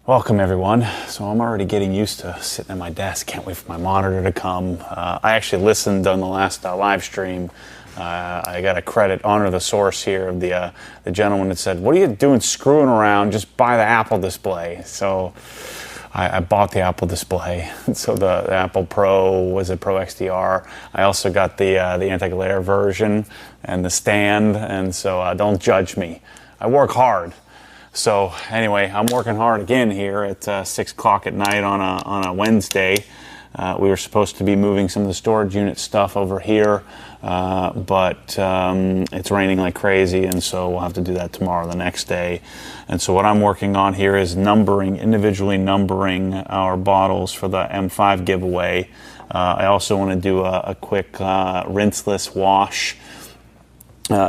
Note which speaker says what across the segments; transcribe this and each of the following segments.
Speaker 1: Welcome everyone. So I'm already getting used to sitting at my desk. Can't wait for my monitor to come. I actually listened on the last live stream. I got to honor the source here of the gentleman that said, "What are you doing screwing around? Just buy the Apple display." So I bought the Apple display. So the Apple Pro was a Pro XDR. I also got the anti-glare version and the stand. And so don't judge me. I work hard. So anyway, I'm working hard again here at 6 o'clock at night on a Wednesday. We were supposed to be moving some of the storage unit stuff over here, but it's raining like crazy, and so we'll have to do that tomorrow, the next day. And so what I'm working on here is individually numbering our bottles for the M5 giveaway. I also want to do a quick rinseless wash.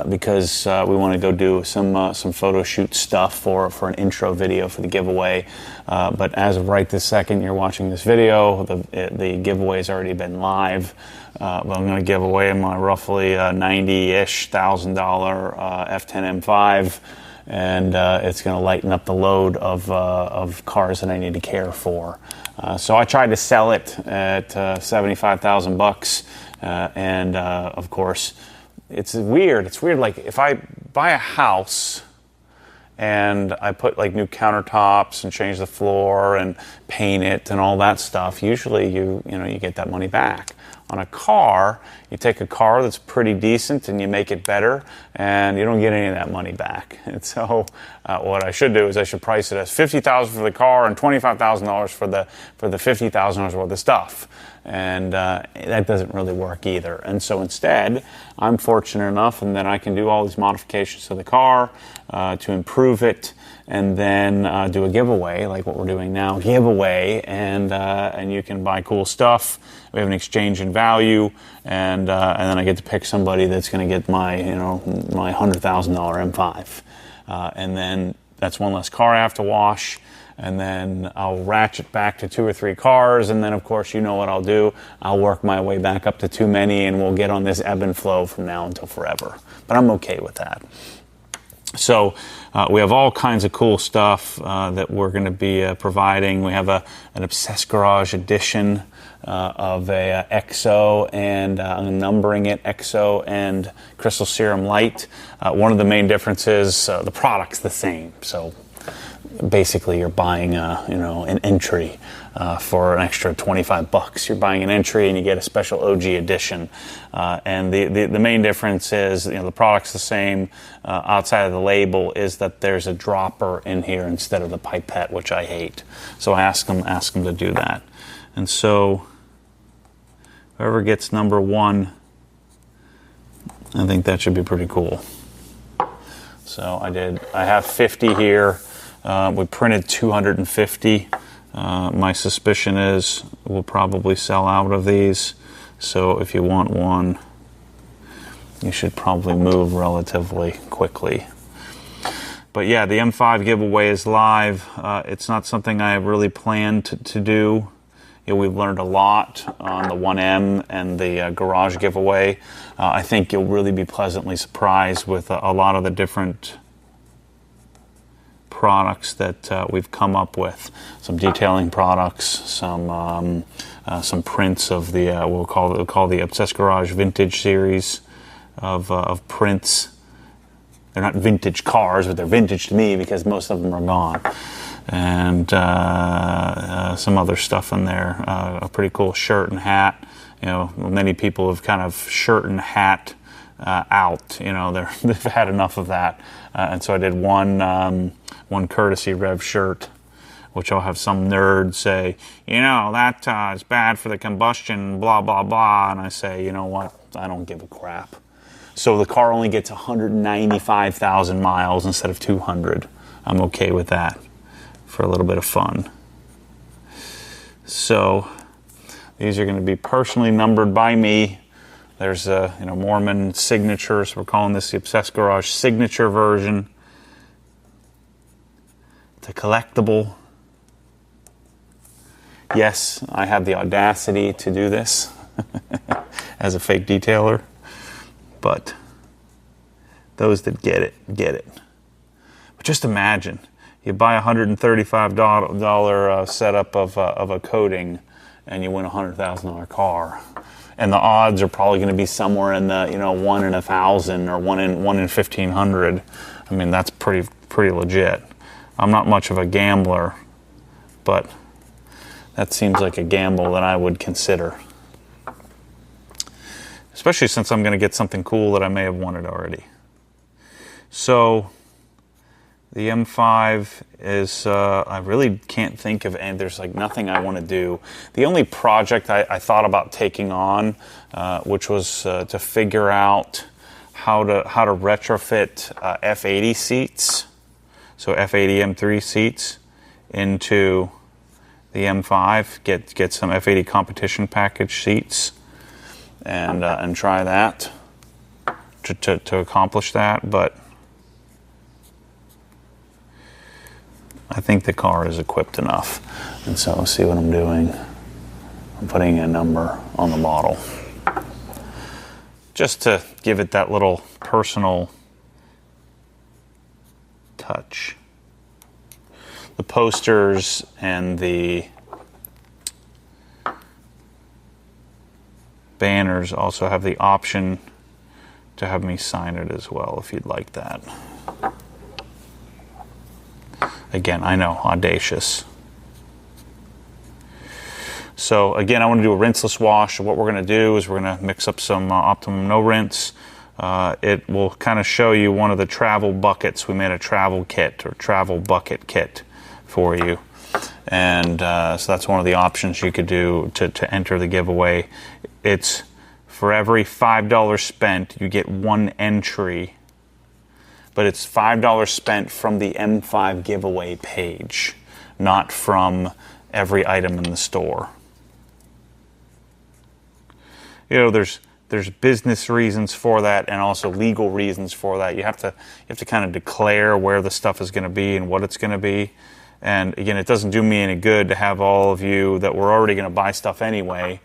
Speaker 1: Because we want to go do some photo shoot stuff for an intro video for the giveaway. But as of right this second, you're watching this video, the giveaway's already been live. But I'm going to give away my roughly $90,000 F10 M5, and it's going to lighten up the load of cars that I need to care for. So I tried to sell it at $75,000, and of course. It's weird. It's weird. Like if I buy a house and I put like new countertops and change the floor and paint it and all that stuff, usually you get that money back. On a car, you take a car that's pretty decent and you make it better, and you don't get any of that money back. And so, what I should do is I should price it as $50,000 for the car and $25,000 for the $50,000 worth of stuff. And that doesn't really work either. And so instead, I'm fortunate enough and then I can do all these modifications to the car to improve it, and then do a giveaway like what we're doing now, and you can buy cool stuff. We have an exchange in value, and then I get to pick somebody that's going to get my $100,000 M5, and then that's one less car I have to wash. And then I'll ratchet back to 2 or 3 cars, and then of course you know what I'll do. I'll work my way back up to too many, and we'll get on this ebb and flow from now until forever. But I'm okay with that. So we have all kinds of cool stuff that we're going to be providing. We have an Obsessed Garage edition of a XO, and I'm numbering it XO and Crystal Serum Light. One of the main differences, the product's the same. So basically you're buying an entry for an extra $25. You're buying an entry and you get a special OG edition, and the main difference is the product's the same. Outside of the label is that there's a dropper in here instead of the pipette, which I hate. So I ask them to do that. And so whoever gets number 1, I think that should be pretty cool. So I have 50 here. We printed 250. My suspicion is we'll probably sell out of these. So if you want one, you should probably move relatively quickly. But yeah, the M5 giveaway is live. It's not something I really planned to do. We've learned a lot on the 1M and the garage giveaway. I think you'll really be pleasantly surprised with a lot of the different products that we've come up with. Some detailing products, some prints of the we'll call the Obsessed Garage Vintage series of prints. They're not vintage cars, but they're vintage to me because most of them are gone. And some other stuff in there. A pretty cool shirt and hat. Many people have kind of shirt and hat out. They've had enough of that. And so I did one courtesy Rev shirt, which I'll have some nerd say, that is bad for the combustion, blah, blah, blah. And I say, you know what? I don't give a crap. So the car only gets 195,000 miles instead of 200. I'm okay with that for a little bit of fun. So these are going to be personally numbered by me. There's a Mormon signature, so we're calling this the Obsessed Garage signature version. It's a collectible. Yes, I have the audacity to do this as a fake detailer, but those that get it, get it. But just imagine You buy a $135 setup of a coating, and you win a $100,000 car. And the odds are probably going to be somewhere in the 1 in 1,000 or 1 in 1,500. I mean, that's pretty legit. I'm not much of a gambler, but that seems like a gamble that I would consider. Especially since I'm going to get something cool that I may have wanted already. So the M5 is, I really can't think of, and there's like nothing I want to do. The only project I thought about taking on, which was to figure out how to retrofit F80 seats, so F80 M3 seats, into the M5. Get some F80 competition package seats, and try that to accomplish that, but I think the car is equipped enough. And so see what I'm doing. I'm putting a number on the bottle, just to give it that little personal touch. The posters and the banners also have the option to have me sign it as well, if you'd like that. Again, I know, audacious. So again, I want to do a rinseless wash. What we're going to do is we're going to mix up some Optimum No Rinse. It will kind of show you one of the travel buckets. We made a travel kit or travel bucket kit for you. And so that's one of the options you could do to enter the giveaway. It's for every $5 spent, you get one entry. But it's $5 spent from the M5 giveaway page, not from every item in the store. You know, there's business reasons for that and also legal reasons for that. You have to kind of declare where the stuff is going to be and what it's going to be. And again, it doesn't do me any good to have all of you that were already going to buy stuff anyway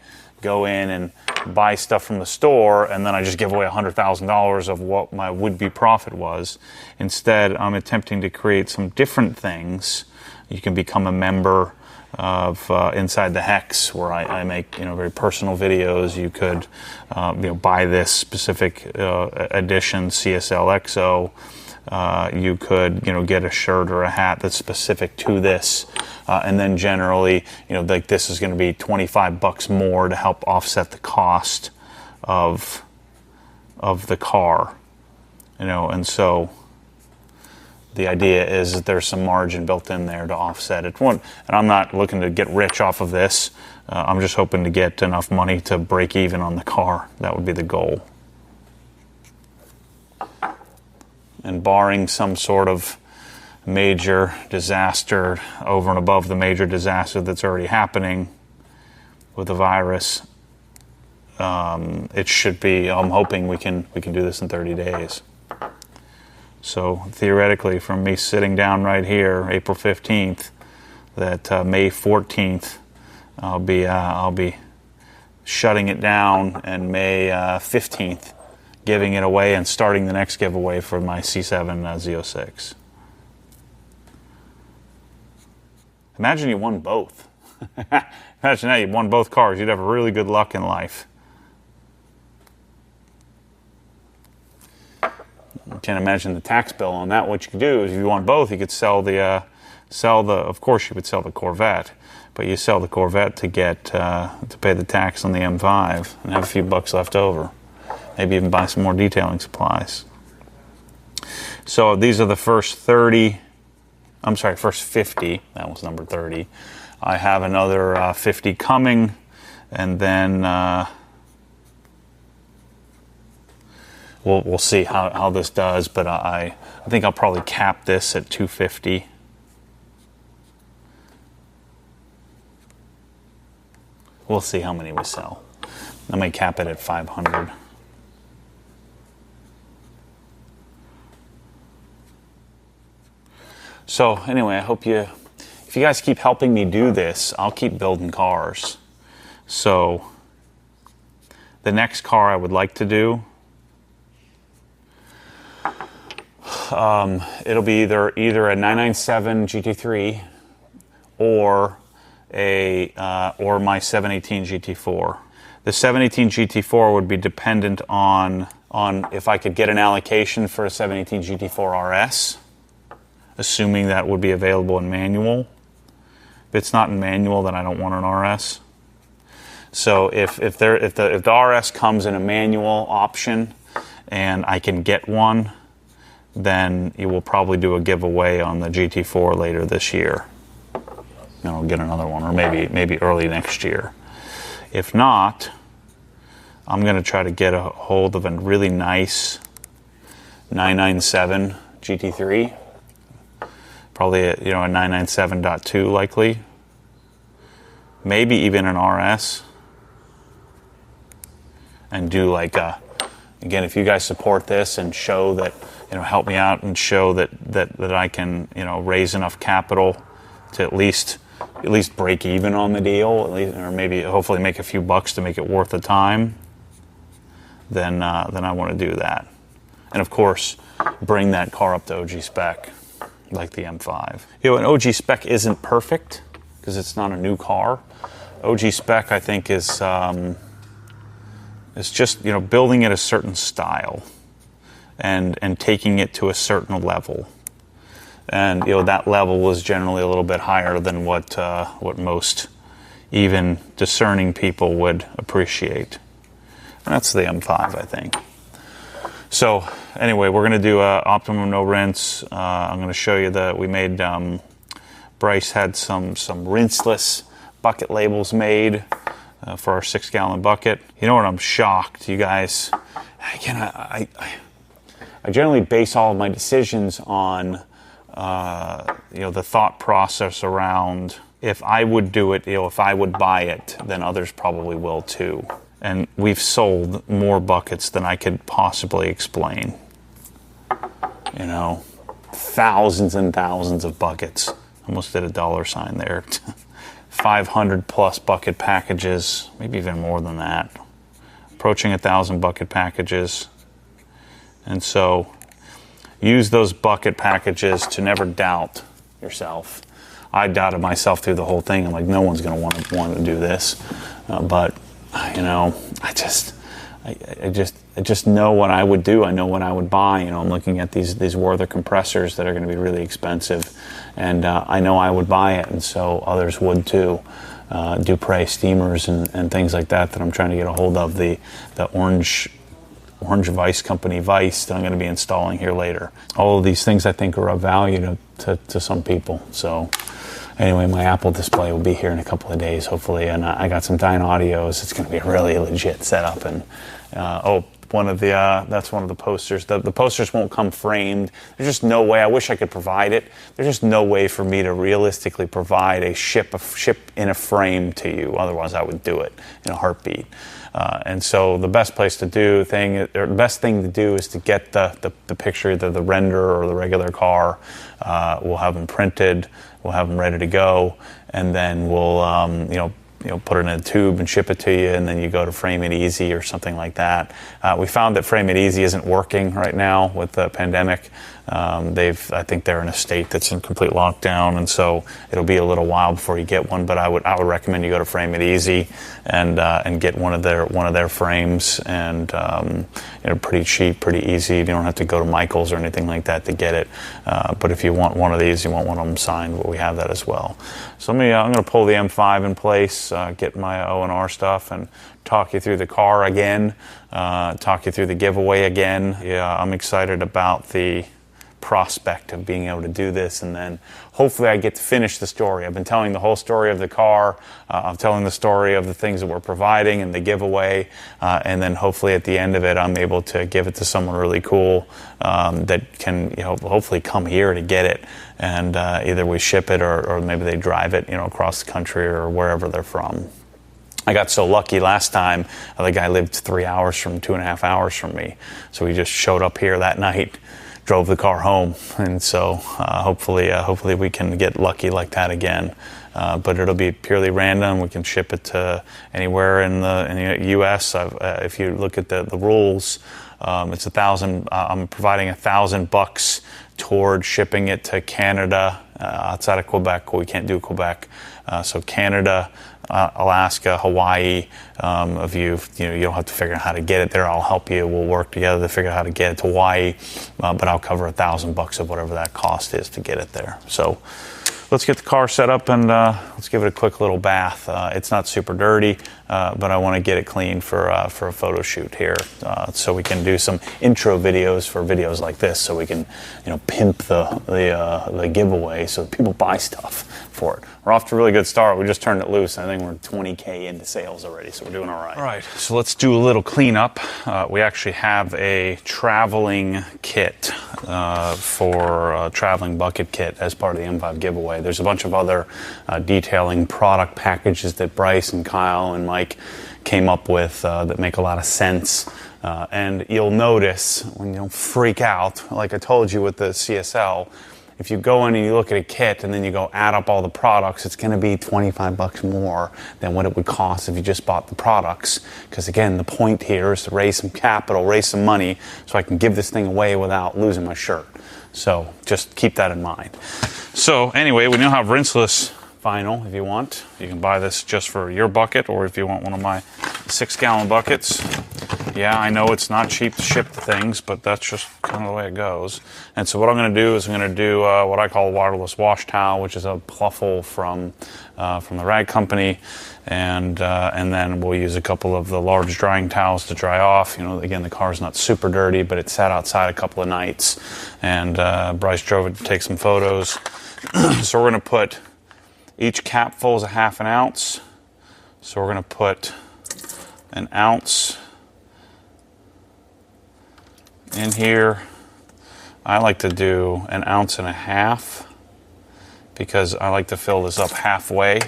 Speaker 1: go in and buy stuff from the store, and then I just give away $100,000 of what my would-be profit was. Instead, I'm attempting to create some different things. You can become a member of Inside the Hex, where I make very personal videos. You could buy this specific edition CSL XO. You could get a shirt or a hat that's specific to this, and then generally like this is going to be $25 more to help offset the cost of the car, and so the idea is that there's some margin built in there to offset it. And I'm not looking to get rich off of this. I'm just hoping to get enough money to break even on the car. That would be the goal. And barring some sort of major disaster over and above the major disaster that's already happening with the virus, it should be, I'm hoping we can do this in 30 days. So theoretically, from me sitting down right here, April 15th, that May 14th, I'll be shutting it down, and May 15th, giving it away and starting the next giveaway for my C7 Z06. Imagine you won both. Imagine that, you won both cars. You'd have really good luck in life. I can't imagine the tax bill on that. What you could do is, if you want both, you could sell the, of course you would sell the Corvette, but you sell the Corvette to get, to pay the tax on the M5 and have a few bucks left over. Maybe even buy some more detailing supplies. So these are the first 50. That was number 30. I have another 50 coming, and then we'll see how this does, but I think I'll probably cap this at 250. We'll see how many we sell. I may cap it at 500. So anyway, I hope if you guys keep helping me do this, I'll keep building cars. So the next car I would like to do, it'll be either a 997 GT3 or or my 718 GT4. The 718 GT4 would be dependent on if I could get an allocation for a 718 GT4 RS, assuming that would be available in manual. If it's not in manual, then I don't want an RS. So if the RS comes in a manual option and I can get one, then you will probably do a giveaway on the GT4 later this year. I'll get another one, or maybe early next year. If not, I'm going to try to get a hold of a really nice 997 GT3, probably a 997.2 likely, maybe even an RS, and do like again, if you guys support this and show that, help me out and show that I can, raise enough capital to at least break even on the deal, or maybe hopefully make a few bucks to make it worth the time, then I want to do that. And of course, bring that car up to OG spec, like the M5. An OG spec isn't perfect because it's not a new car. OG spec, I think, is just building it a certain style and taking it to a certain level. And that level was generally a little bit higher than what most even discerning people would appreciate. And that's the M5, I think. So anyway, we're going to do optimum no rinse. I'm going to show you that we made. Bryce had some rinseless bucket labels made for our 6-gallon bucket. You know what? I'm shocked, you guys. Again, I generally base all of my decisions on the thought process around if I would do it, if I would buy it, then others probably will too. And we've sold more buckets than I could possibly explain. Thousands and thousands of buckets. Almost did a dollar sign there. 500 plus bucket packages, maybe even more than that. Approaching 1,000 bucket packages. And so use those bucket packages to never doubt yourself. I doubted myself through the whole thing. I'm like, no one's going to want to do this. But I just know what I would do. I know what I would buy. I'm looking at these Werther compressors that are going to be really expensive, and I know I would buy it, and so others would too. Dupre steamers and things like that I'm trying to get a hold of. The orange Vice company Vice that I'm going to be installing here later. All of these things I think are of value to some people. So anyway, my Apple display will be here in a couple of days, hopefully, and I got some Dyne Audios. It's going to be a really legit setup. And that's one of the posters. The posters won't come framed. There's just no way. I wish I could provide it. There's just no way for me to realistically provide a ship in a frame to you. Otherwise, I would do it in a heartbeat. And so the best place to do the best thing to do is to get the picture, either the render or the regular car. We'll have them printed. We'll have them ready to go, and then we'll put it in a tube and ship it to you, and then you go to Frame It Easy or something like that. We found that Frame It Easy isn't working right now with the pandemic. I think they're in a state that's in complete lockdown, and so it'll be a little while before you get one. But I would recommend you go to Frame It Easy and get one of their frames, and pretty cheap, pretty easy. You don't have to go to Michael's or anything like that to get it. But if you want one of these, you want one of them signed, well, we have that as well. So I'm going to pull the M5 in place, get my O&R stuff, and talk you through the car again, talk you through the giveaway again. Yeah, I'm excited about the prospect of being able to do this, and then hopefully I get to finish the story. I've been telling the whole story of the car. I'm telling the story of the things that we're providing and the giveaway, and then hopefully at the end of it I'm able to give it to someone really cool that can hopefully come here to get it, and either we ship it or maybe they drive it across the country or wherever they're from. I got so lucky last time. The guy lived 2.5 hours from me, so he just showed up here that night, drove the car home, and so hopefully we can get lucky like that again. But it'll be purely random. We can ship it to anywhere in the U.S. If you look at the rules, it's $1,000. I'm providing $1,000 toward shipping it to Canada. Outside of Quebec, we can't do Quebec. So Canada, Alaska, Hawaii. If you don't have to figure out how to get it there, I'll help you. We'll work together to figure out how to get it to Hawaii. But I'll cover $1,000 of whatever that cost is to get it there. So let's get the car set up and let's give it a quick little bath. It's not super dirty, but I want to get it clean for a photo shoot here, so we can do some intro videos for videos like this, so we can pimp the giveaway so that people buy stuff for it. We're off to a really good start. We just turned it loose. I think we're 20K into sales already, so we're doing all right. All right, so let's do a little cleanup. We actually have a traveling kit for a traveling bucket kit as part of the M5 giveaway. There's a bunch of other detailing product packages that Bryce and Kyle and Mike came up with that make a lot of sense. And you'll notice, when you don't freak out, like I told you with the CSL, if you go in and you look at a kit and then you go add up all the products, it's going to be $25 more than what it would cost if you just bought the products. Because again, the point here is to raise some capital, raise some money, so I can give this thing away without losing my shirt. So just keep that in mind. So anyway, we now have Rinseless vinyl if you want. You can buy this just for your bucket, or if you want one of my 6-gallon buckets. Yeah, I know it's not cheap to ship the things, but that's just kind of the way it goes. And so what I'm going to do is I'm going to do what I call a waterless wash towel, which is a pluffle from the rag company, and then we'll use a couple of the large drying towels to dry off. Again, the car's not super dirty, but it sat outside a couple of nights, and Bryce drove it to take some photos. So we're going to put, each capful is a ½ ounce. So we're going to put an ounce in here. I like to do an 1.5 ounces because I like to fill this up halfway.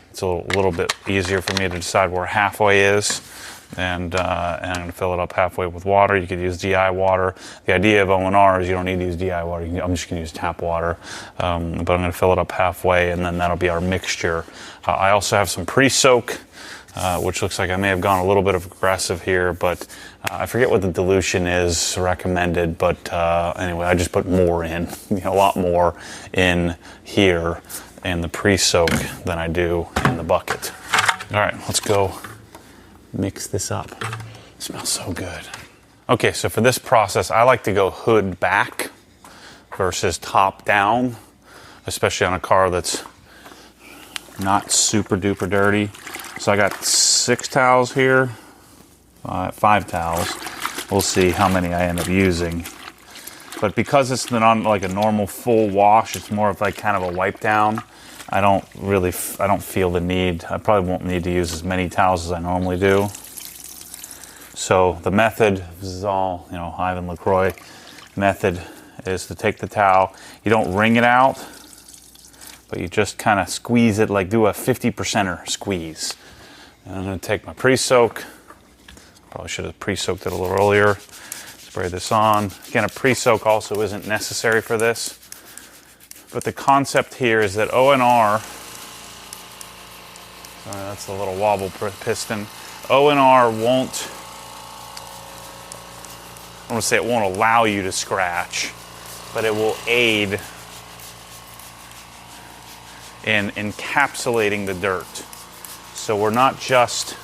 Speaker 1: It's a little bit easier for me to decide where halfway is, and I'm going to fill it up halfway with water. You could use DI water. The idea of ONR is you don't need to use DI water. I'm just going to use tap water, but I'm going to fill it up halfway, and then that'll be our mixture. I also have some pre-soak, which looks like I may have gone a little bit of aggressive here, but I forget what the dilution is recommended, but anyway, I just put more in, a lot more in here in the pre-soak than I do in the bucket. All right, let's go mix this up. It smells so good. Okay, so for this process, I like to go hood back versus top down, especially on a car that's not super duper dirty. So I got 6 towels here, 5 towels. We'll see how many I end up using. But because it's not like a normal full wash, it's more of like kind of a wipe down. I don't feel the need. I probably won't need to use as many towels as I normally do. So the method, this is all, Ivan LaCroix method, is to take the towel. You don't wring it out, but you just kind of squeeze it, like do a 50%er squeeze. And I'm going to take my pre-soak. Probably should have pre-soaked it a little earlier. Spray this on. Again, a pre-soak also isn't necessary for this. But the concept here is that ONR, that's the little wobble piston, ONR won't, I want to say it won't allow you to scratch, but it will aid in encapsulating the dirt. So we're not just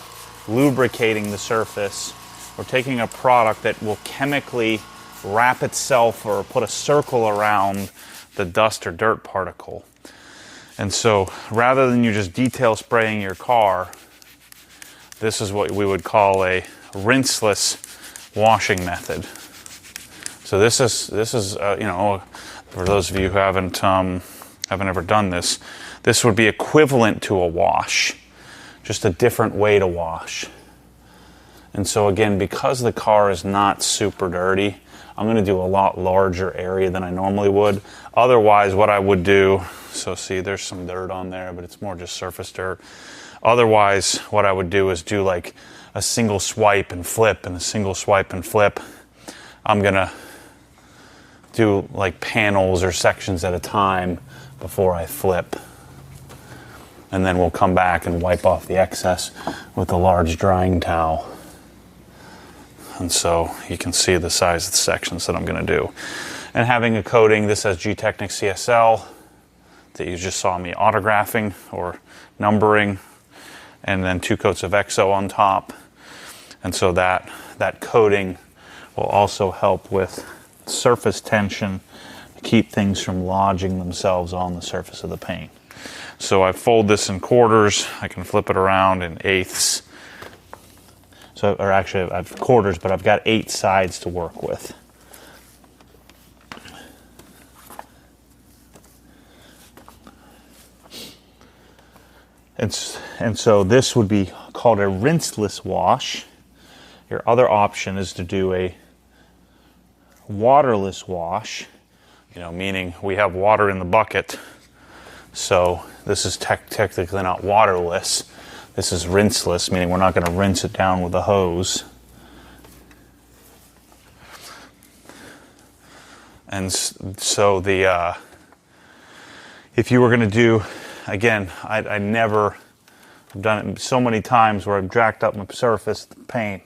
Speaker 1: lubricating the surface, we're taking a product that will chemically wrap itself or put a circle around the dust or dirt particle. And so rather than you just detail spraying your car, this is what we would call a rinseless washing method. So this is for those of you who haven't ever done this, this would be equivalent to a wash, just a different way to wash. And so again, because the car is not super dirty, I'm going to do a lot larger area than I normally would. Otherwise, what I would do, so see there's some dirt on there, but it's more just surface dirt. Otherwise, what I would do is do like a single swipe and flip and a single swipe and flip. I'm going to do like panels or sections at a time before I flip. And then we'll come back and wipe off the excess with a large drying towel. And so you can see the size of the sections that I'm going to do. And having a coating, this has G-Technic CSL that you just saw me autographing or numbering, and then 2 coats of EXO on top. And so that coating will also help with surface tension to keep things from lodging themselves on the surface of the paint. So I fold this in quarters. I can flip it around in eighths. So, or actually I have quarters, but I've got 8 sides to work with. And so this would be called a rinseless wash. Your other option is to do a waterless wash, meaning we have water in the bucket. So this is technically not waterless. This is rinseless, meaning we're not going to rinse it down with a hose. And so if you were going to do, again, I've done it so many times where I've jacked up my surface paint,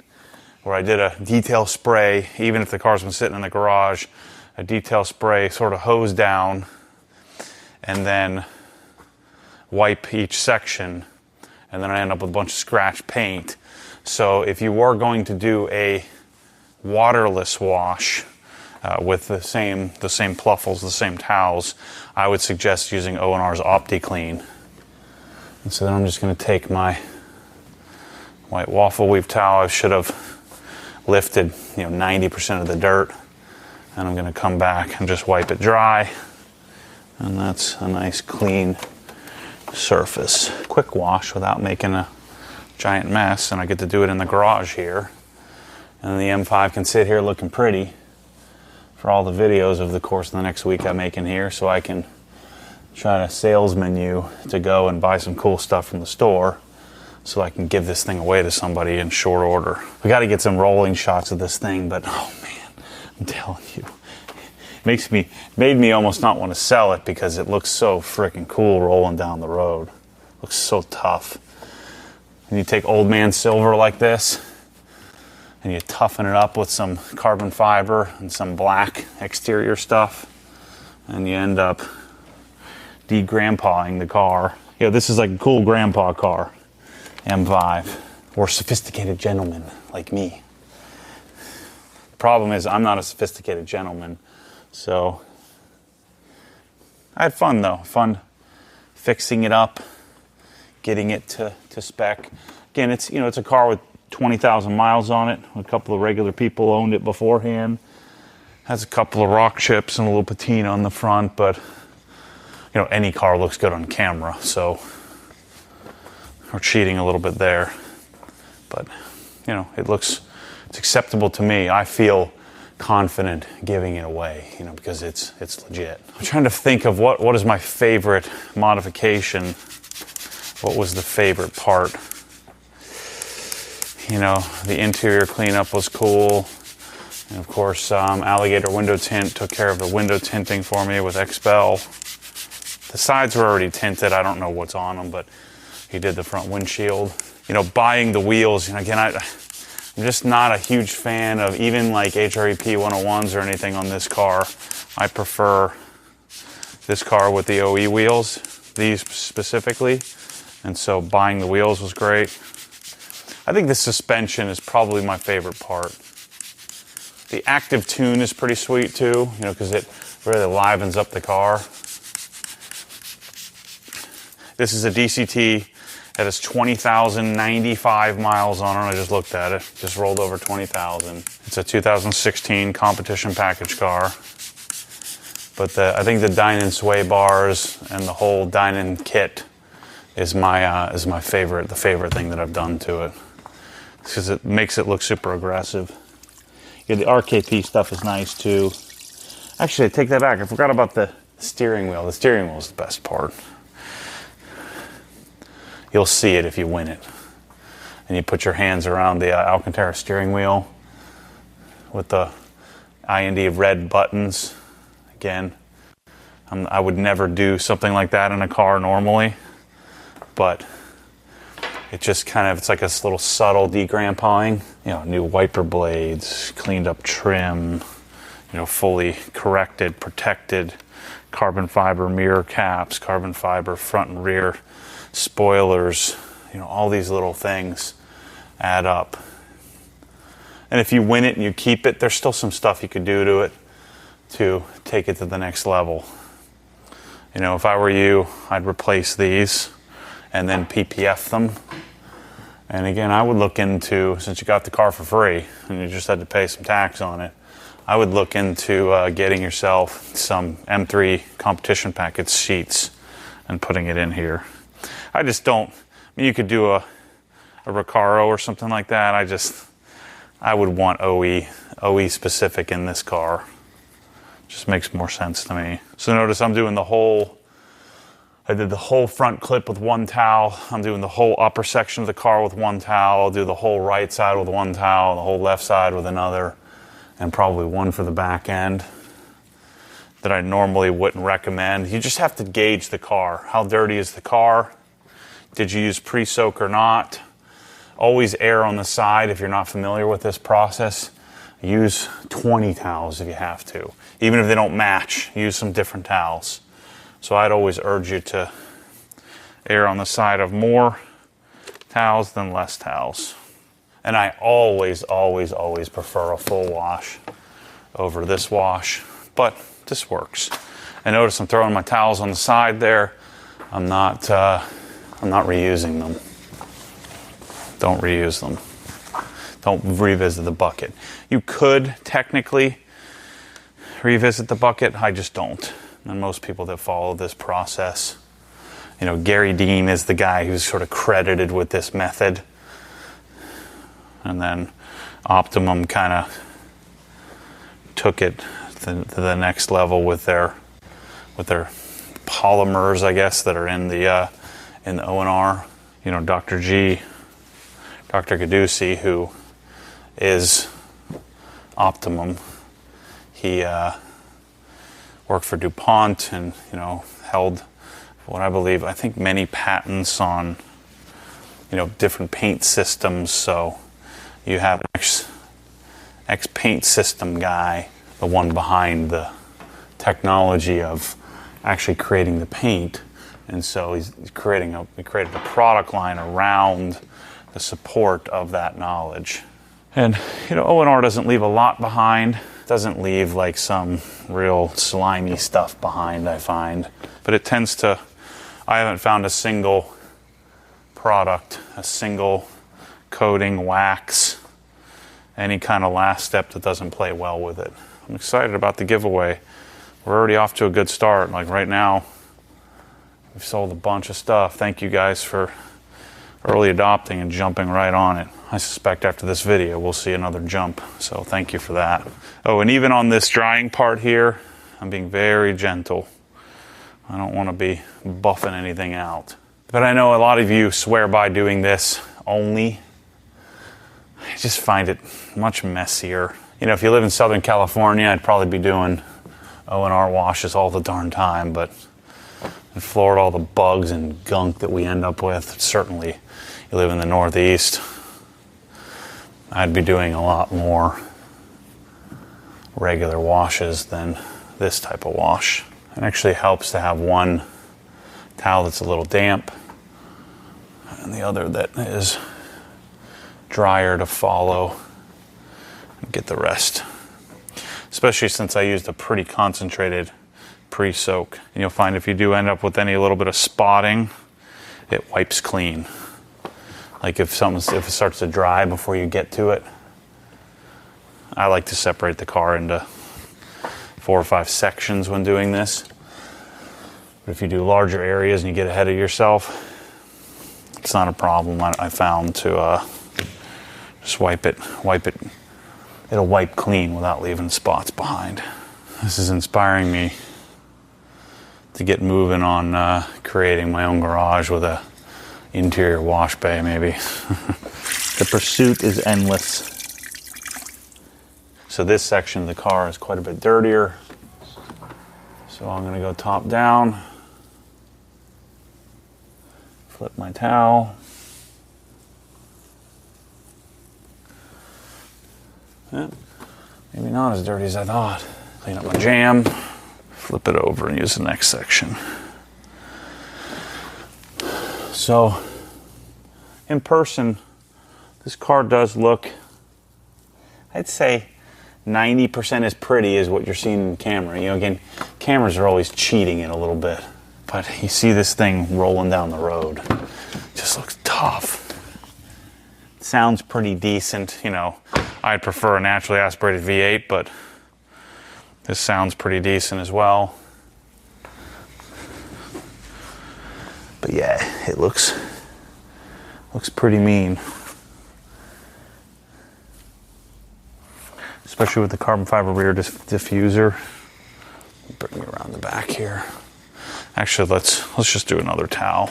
Speaker 1: where I did a detail spray, even if the car's been sitting in the garage, a detail spray, sort of hose down, and then wipe each section, and then I end up with a bunch of scratch paint. So if you were going to do a waterless wash with the same pluffles, the same towels, I would suggest using O&R's OptiClean. And so then I'm just going to take my white waffle weave towel. I should have lifted 90% of the dirt, and I'm going to come back and just wipe it dry, and that's a nice clean surface. Quick wash without making a giant mess, and I get to do it in the garage here, and the M5 can sit here looking pretty for all the videos of the course of the next week I'm making here, so I can try to salesman you to go and buy some cool stuff from the store so I can give this thing away to somebody in short order. We got to get some rolling shots of this thing, but oh man, I'm telling you, it made me almost not want to sell it because it looks so freaking cool rolling down the road. It looks so tough. And you take old man silver like this and you toughen it up with some carbon fiber and some black exterior stuff, and you end up de-grandpaing the car. This is like a cool grandpa car. M5, or sophisticated gentlemen like me. The problem is I'm not a sophisticated gentleman, so I had fun though. Fun fixing it up, getting it to spec. Again, it's a car with 20,000 miles on it. A couple of regular people owned it beforehand. Has a couple of rock chips and a little patina on the front, but any car looks good on camera, so we're cheating a little bit there, but it's acceptable to me. I feel confident giving it away, because it's legit. I'm trying to think of what is my favorite modification. What was the favorite part? The interior cleanup was cool, and of course Alligator Window Tint took care of the window tinting for me with Expel. The sides were already tinted. I don't know what's on them, but he did the front windshield. Buying the wheels, again, I'm just not a huge fan of even like HREP 101s or anything on this car. I prefer this car with the OE wheels, these specifically. And so buying the wheels was great. I think the suspension is probably my favorite part. The active tune is pretty sweet too, because it really livens up the car. This is a DCT that has 20,095 miles on it. I just looked at it. Just rolled over 20,000. It's a 2016 competition package car. But I think the Dynon sway bars and the whole Dynon kit is my favorite. The favorite thing that I've done to it, because it makes it look super aggressive. The RKP stuff is nice too. Actually, I take that back. I forgot about the steering wheel. The steering wheel is the best part. You'll see it if you win it. And you put your hands around the Alcantara steering wheel with the IND red buttons. Again, I would never do something like that in a car normally, but it just it's like this little subtle de-grandpaing. New wiper blades, cleaned up trim, fully corrected, protected carbon fiber mirror caps, carbon fiber front and rear spoilers, all these little things add up. And if you win it and you keep it, there's still some stuff you could do to it to take it to the next level. If I were you, I'd replace these and then PPF them. And again, I would look into, since you got the car for free and you just had to pay some tax on it, I would look into getting yourself some M3 competition package sheets and putting it in here. I just don't, you could do a Recaro or something like that. I would want OE specific in this car. Just makes more sense to me. So notice I'm doing I did the whole front clip with one towel. I'm doing the whole upper section of the car with one towel. I'll do the whole right side with one towel, the whole left side with another, and probably one for the back end that I normally wouldn't recommend. You just have to gauge the car. How dirty is the car? Did you use pre-soak or not? Always err on the side if you're not familiar with this process. Use 20 towels if you have to. Even if they don't match, use some different towels. So I'd always urge you to err on the side of more towels than less towels. And I always, always, always prefer a full wash over this wash, but this works. And notice I'm throwing my towels on the side there. I'm not reusing them. Don't reuse them. Don't revisit the bucket. You could technically revisit the bucket. I just don't. And most people that follow this process, Gary Dean is the guy who's sort of credited with this method. And then Optimum kind of took it to the next level with their polymers, I guess, that are in the O&R. Dr. Gadusi, who is Optimum, he worked for DuPont and held what I think many patents on different paint systems. So you have an ex paint system guy, the one behind the technology of actually creating the paint, and so he created a product line around the support of that knowledge. And O&R doesn't leave a lot behind. Doesn't leave like some real slimy stuff behind, I find. But it tends to, I haven't found a single product, a single coating, wax, any kind of last step that doesn't play well with it. I'm excited about the giveaway. We're already off to a good start. Like right now, we've sold a bunch of stuff. Thank you guys for early adopting and jumping right on it. I suspect after this video we'll see another jump, so thank you for that. Oh, and even on this drying part here, I'm being very gentle. I don't want to be buffing anything out. But I know a lot of you swear by doing this only. I just find it much messier. If you live in Southern California, I'd probably be doing O&R washes all the darn time, but in Florida, all the bugs and gunk that we end up with, certainly you live in the Northeast, I'd be doing a lot more regular washes than this type of wash. It actually helps to have one towel that's a little damp and the other that is drier to follow and get the rest. Especially since I used a pretty concentrated pre-soak. And you'll find if you do end up with any little bit of spotting, it wipes clean. Like if it starts to dry before you get to it, I like to separate the car into 4 or 5 sections when doing this. But if you do larger areas and you get ahead of yourself, it's not a problem. I found to just wipe it. It'll wipe clean without leaving spots behind. This is inspiring me to get moving on creating my own garage with a interior wash bay, maybe. The pursuit is endless. So this section of the car is quite a bit dirtier. So I'm going to go top down, flip my towel. Yeah, maybe not as dirty as I thought. Clean up my jam, flip it over and use the next section. So, in person, this car does look, I'd say 90% as pretty as what you're seeing in camera. You know, again, cameras are always cheating it a little bit. But you see this thing rolling down the road. It just looks tough. It sounds pretty decent. You know, I'd prefer a naturally aspirated V8, but this sounds pretty decent as well. But yeah, it looks pretty mean. Especially with the carbon fiber rear diffuser. Bring me around the back here. Actually, let's just do another towel.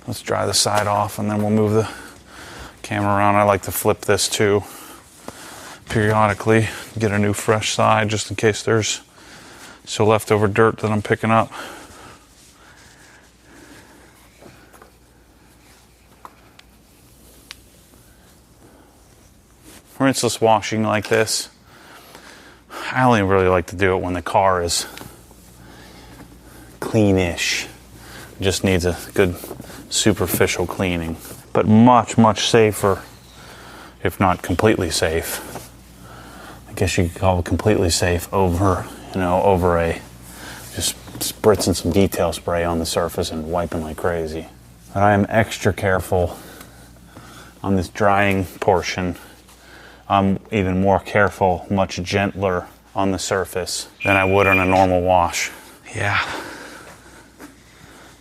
Speaker 1: Let's dry the side off and then we'll move the camera around. I like to flip this too periodically, get a new fresh side just in case there's still leftover dirt that I'm picking up. Rinseless washing like this, I only really like to do it when the car is cleanish. It just needs a good superficial cleaning, but much safer, if not completely safe. I guess you could call it completely safe over a just spritzing some detail spray on the surface and wiping like crazy. But I am extra careful on this drying portion. I'm even more careful, much gentler on the surface than I would on a normal wash. Yeah,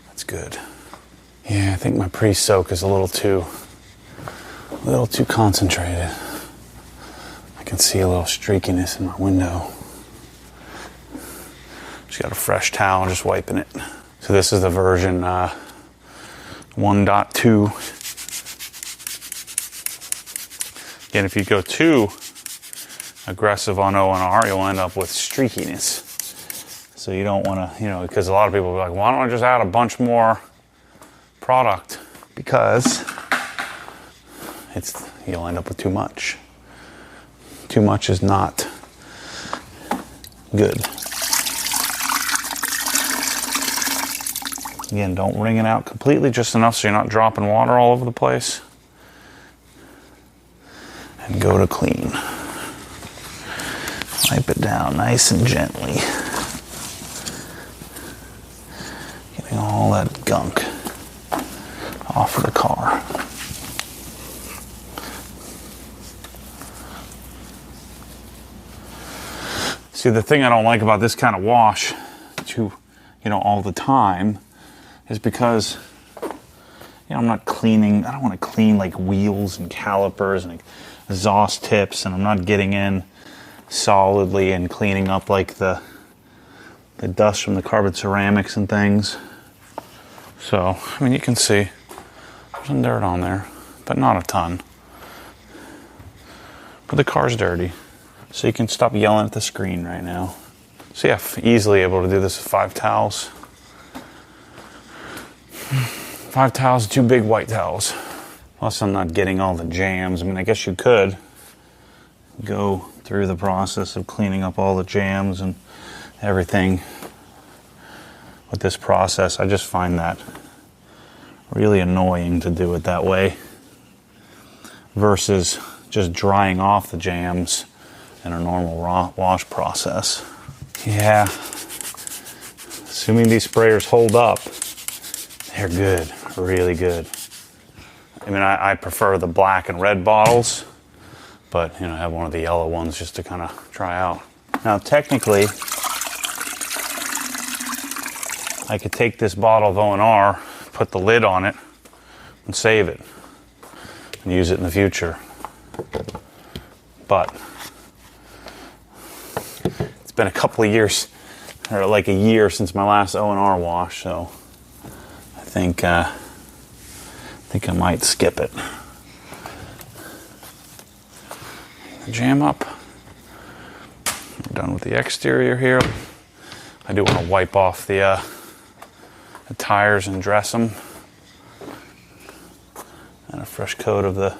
Speaker 1: that's good. Yeah, I think my pre-soak is a little too concentrated. I can see a little streakiness in my window. Just got a fresh towel, just wiping it. So this is the version 1.2. Again, if you go too aggressive on O&R, you'll end up with streakiness. So you don't want to, because a lot of people will be like, why don't I just add a bunch more product? Because you'll end up with too much. Too much is not good. Again, don't wring it out completely, just enough so you're not dropping water all over the place. And go to clean. Wipe it down nice and gently. Getting all that gunk off of the car. See, the thing I don't like about this kind of wash all the time is because I'm not cleaning. I don't want to clean like wheels and calipers and exhaust tips, and I'm not getting in solidly and cleaning up like the dust from the carbon ceramics and things. So, I mean, you can see there's some dirt on there, but not a ton. But the car's dirty, so you can stop yelling at the screen right now. So yeah, easily able to do this with 5 towels. 5 towels, 2 big white towels. Plus I'm not getting all the jams. I mean, I guess you could go through the process of cleaning up all the jams and everything with this process. I just find that really annoying to do it that way versus just drying off the jams in a normal wash process. Yeah, assuming these sprayers hold up, they're good, really good. I mean, I prefer the black and red bottles, but I have one of the yellow ones just to kind of try out. Now, technically, I could take this bottle of O&R, put the lid on it, and save it, and use it in the future. But it's been a couple of years, or like a year since my last O&R wash, so I think I might skip it. Jam up. We're done with the exterior here. I do want to wipe off the tires and dress them. And a fresh coat of the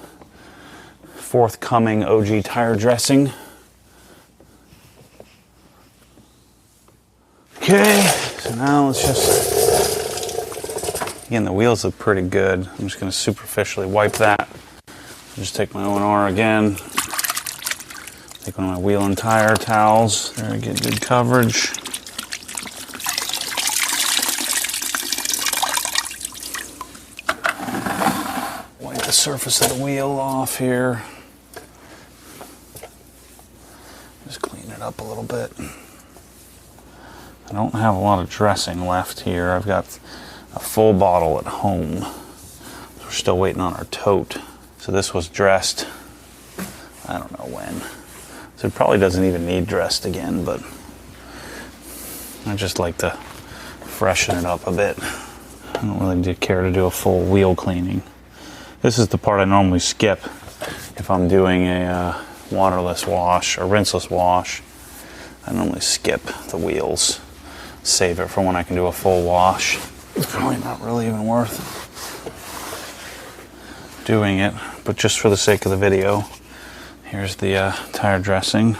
Speaker 1: forthcoming OG tire dressing. Okay, so now let's just, again, the wheels look pretty good. I'm just going to superficially wipe that. Just take my O&R again. Take one of my wheel and tire towels. There, I get good coverage. Wipe the surface of the wheel off here. Just clean it up a little bit. I don't have a lot of dressing left here. I've got a full bottle at home. We're still waiting on our tote. So this was dressed, I don't know when. So it probably doesn't even need dressed again, but I just like to freshen it up a bit. I don't really care to do a full wheel cleaning. This is the part I normally skip if I'm doing a waterless wash or rinseless wash. I normally skip the wheels. Save it for when I can do a full wash. It's probably not really even worth doing it, but just for the sake of the video, here's the tire dressing,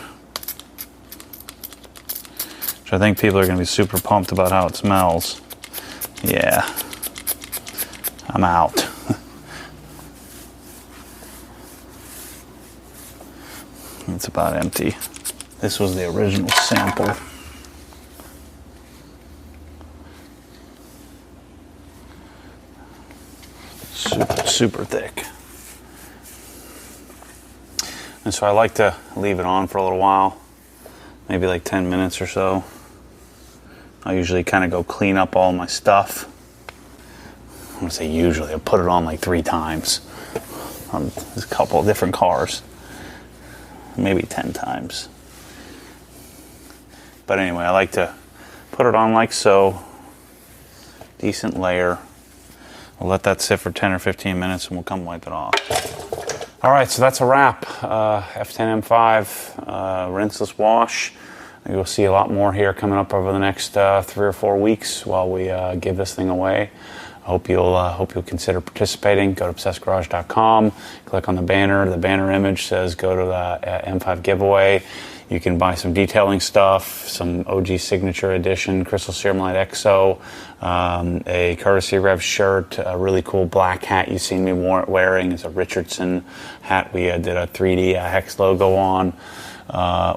Speaker 1: which I think people are going to be super pumped about how it smells. Yeah, I'm out. It's about empty. This was the original sample. Super thick. And so I like to leave it on for a little while, maybe like 10 minutes or so. I usually kind of go clean up all my stuff. I'm gonna say usually, I put it on like 3 times on a couple of different cars, maybe 10 times. But anyway, I like to put it on like so, decent layer. We'll let that sit for 10 or 15 minutes and we'll come wipe it off. All right, so that's a wrap. F10 M5 rinseless wash. You'll see a lot more here coming up over the next 3 or 4 weeks while we give this thing away. I hope you'll consider participating. Go to obsessedgarage.com, click on the banner. The banner image says go to the M5 giveaway. You can buy some detailing stuff, some OG Signature Edition Crystal Serum Light EXO, a Courtesy Rev shirt, a really cool black hat you've seen me wearing. It's a Richardson hat we did a 3D hex logo on.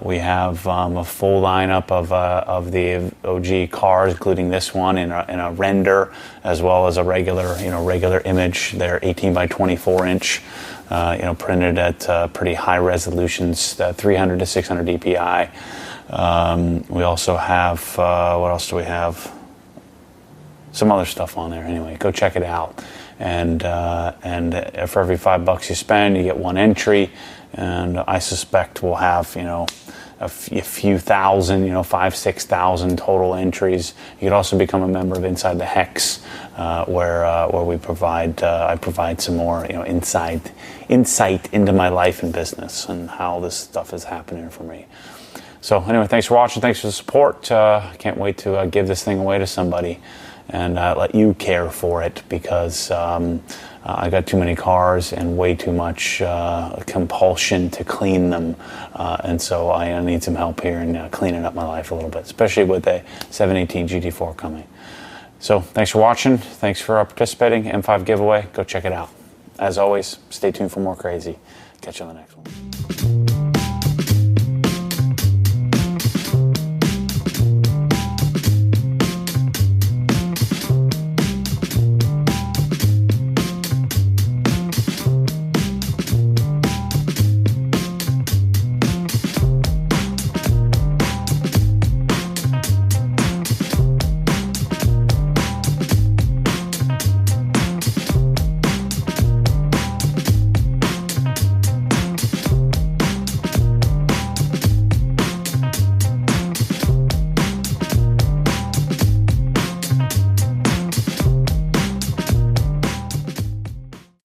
Speaker 1: We have a full lineup of the OG cars, including this one in a render, as well as a regular image. They're 18 by 24 inch. Printed at pretty high resolutions, 300 to 600 dpi. We also have, what else do we have? Some other stuff on there. Anyway, go check it out. And for every $5 you spend, you get 1 entry. And I suspect we'll have, a few thousand, 5,000, 6,000 total entries. You could also become a member of Inside the Hex, where we I provide some more, insight into my life and business and how this stuff is happening for me. So anyway, thanks for watching. Thanks for the support. Can't wait to give this thing away to somebody and let you care for it, because I got too many cars and way too much compulsion to clean them, and so I need some help here in cleaning up my life a little bit, especially with a 718 GT4 coming. So thanks for watching. Thanks for participating. M5 giveaway. Go check it out. As always, stay tuned for more crazy. Catch you on the next one.